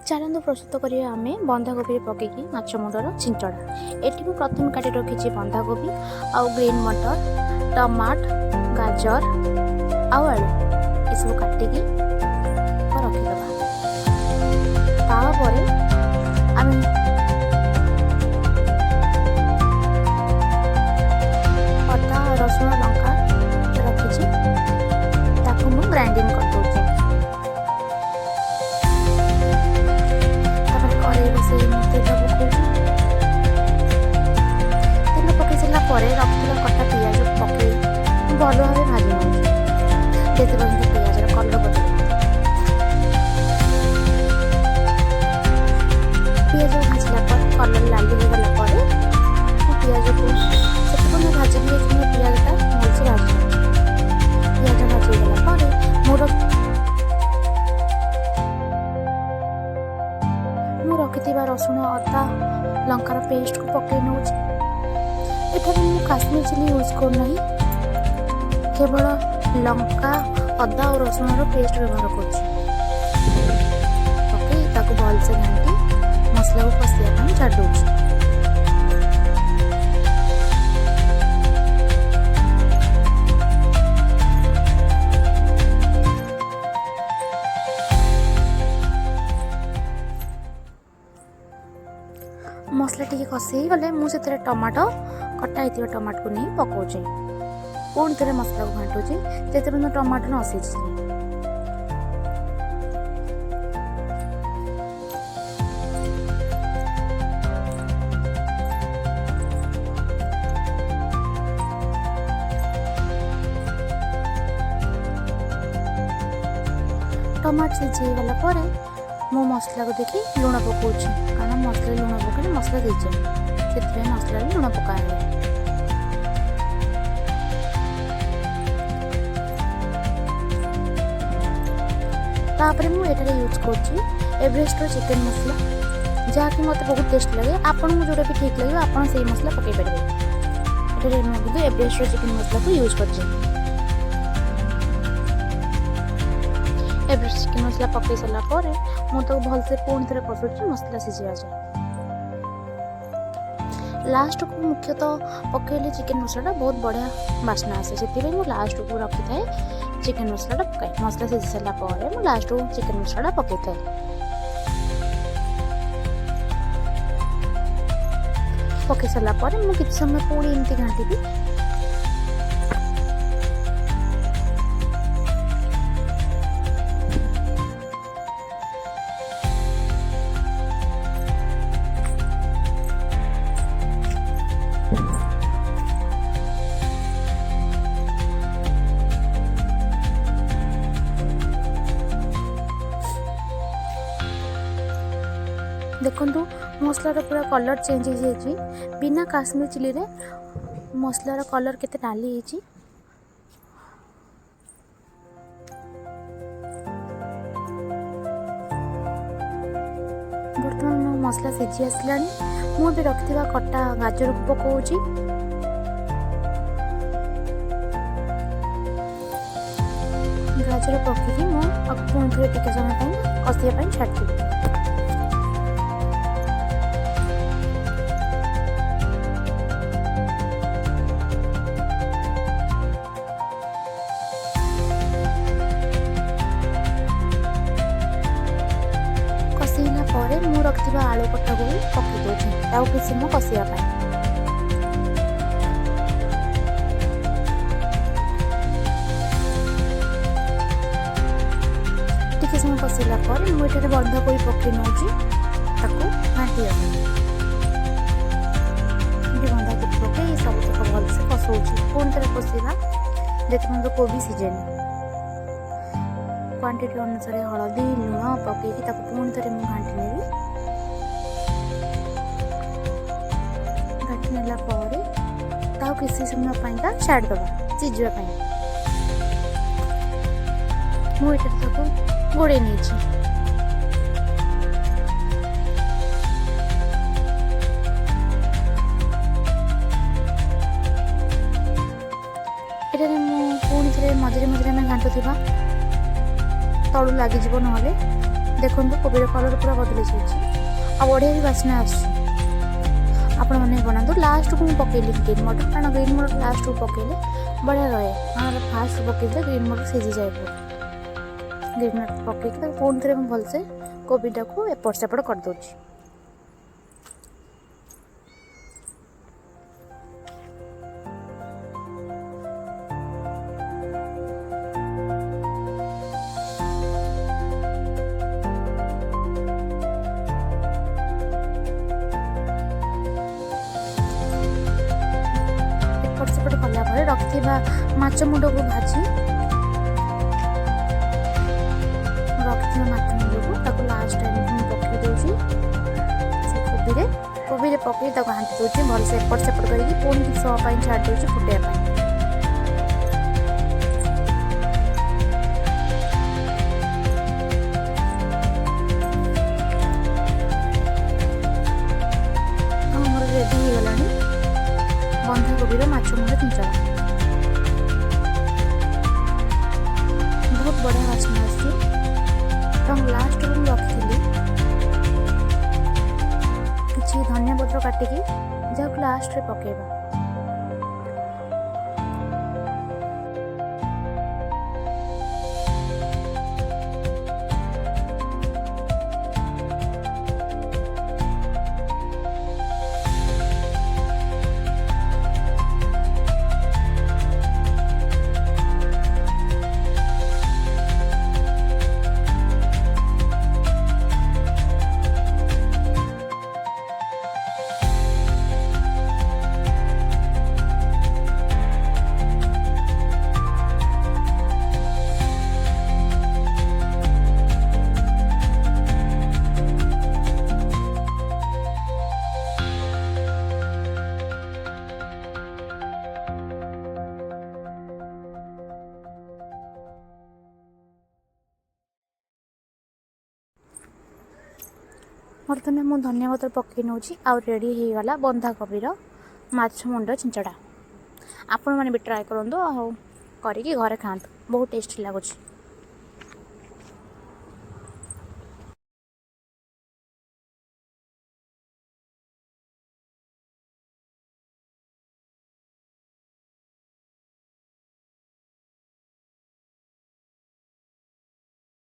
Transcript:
चलतु प्रस्तुत करिया आमे बंधाकोबी पकेकी माछ मुंडर छिंचड़ा। एटी मु प्रथम काटी रखिछि बंधाकोबी आउ ग्रीन मटर टमाट गाजर आउ आलू ए सब काटिकी रखिदबा। तापरे आमे अदा रसुण लंका रखिछि ताकू मु ग्राइंडिंग कर दउछि। तेल पकई सारा पर रखा कटा पिज पकई भल भाव भाजी नौचे जिते पर्यटन पिजर कलर बदल पिज भाजला कलर लाली होगला पिज को से भाजी पिजटा भलसे भाजी पिज भाजीगला मोर रखिथिबा रसुण अदा लंकार पेस्ट को पकई नौचे। एठारे मु काश्मीर चिली यूज करना केवल लंका अदा और रसुण पेस्ट व्यवहार कर भलसे घाटी मसला को कसिया छाड़ दूची। मसला टी कषे गले मुझे टमाटो कटा होता टमाटो को नहीं पकाऊे पुणी थे मसला को घाटुचे जिते पर्यटन टमाटो न सीझे। टमाटो सीझीगला मो मसला को देखी लुण पकाऊँ कारण मसला लुण पकड़े मसला सीझे से मसला लुण पकाए। तापर मुझे यूज कर एवरेस्ट चिकेन मसला जहाँकि मत बहुत टेस्ट लगे आपन जोटा भी ठीक लगे आप से मसला पकई पारे। ये एवरेस्ट चिकेन मसला को यूज कर एवरेस्ट चिकेन मसला पकई सारा मुझे भलसे पुणी थे कषुची मसला सीझा जाए। लास्ट को मुख्यतः पकईले चिकेन मसला बहुत बढ़िया बास्ना आसे से लास्ट को रखी थाए चिकेन मसला पकाए मसला सीझी सारा मुझे लास्ट को चिकेन मसला पकई थाए। पकई सारा मुझे किसी समय पुणी एमती घाटी देखु मसलार पूरा कलर चेंज हो जाए बिना काश्मीर चिली रे मसलार कलर केते नाली होती। बर्तमान मसला सीझी आसला मुझे रखि कटा गाजर को पकाऊँ गाजर पकईकी मुझे टे समय कषिया छाड़ी मु रखा आलू कटा को भी पकई दूसरी किसी समय कषिया टी समय कषिला मुझे बंधाकोबी पकई नौची घाटी बंधाकोबी पकई सब तक भलसे कषाऊँ पुणी थे कषा जिते कोबी सीझेनि क्वांटिटी अनुसार हलदी लुण पकईकी पुणी थे मुझे घाटी नेबी। घाटी नेला किसी समय छाड़दे सीझापी मुझे गोड़े नहीं पुणी थे मझे मझे घाटुवा तलू लगिज ना देखो कोबीर कलर पूरा बदली जाइए आ बढ़िया भी बास्ना आसूँ आपण मैंने बनातु लास्ट को पकईली ग्रीन मटर कारण ग्रीन मटर लास्ट को पकईले बढ़िया रहे और फास्ट पकईले ग्रीन मटर सीझी जाए ग्रीन मटर पकईकी पुणी थे भलसे कोबीटा को एपट सेपट करदे। एपट सेपट कलापर रखि माछ मुंड को भाजी रखि माछ मुंड को लास्ट टाइम पकई दूसरी से कोबी पकई घाटी दूसरी भलसे एपट सेपट करके पुणी कि समय छाड़ दूसरी फुटाइबा रेडी हो गलानी बंधाकोबीर माछ मुंड चिंचड़ा बहुत बढ़िया बास्ना आसी लास्ट रूम रखी किसी धनिया पत्र काटिकी जहाँ लास्ट रे पकेबा बर्तमान मुझे धनिया पत्र पकई नौ रेडी हो गला बंधाकोबीर माछ मुंड चिंचड़ा। आपण मैंने भी ट्राए करूँ करके घरे खातु बहुत टेस्टी लगुच।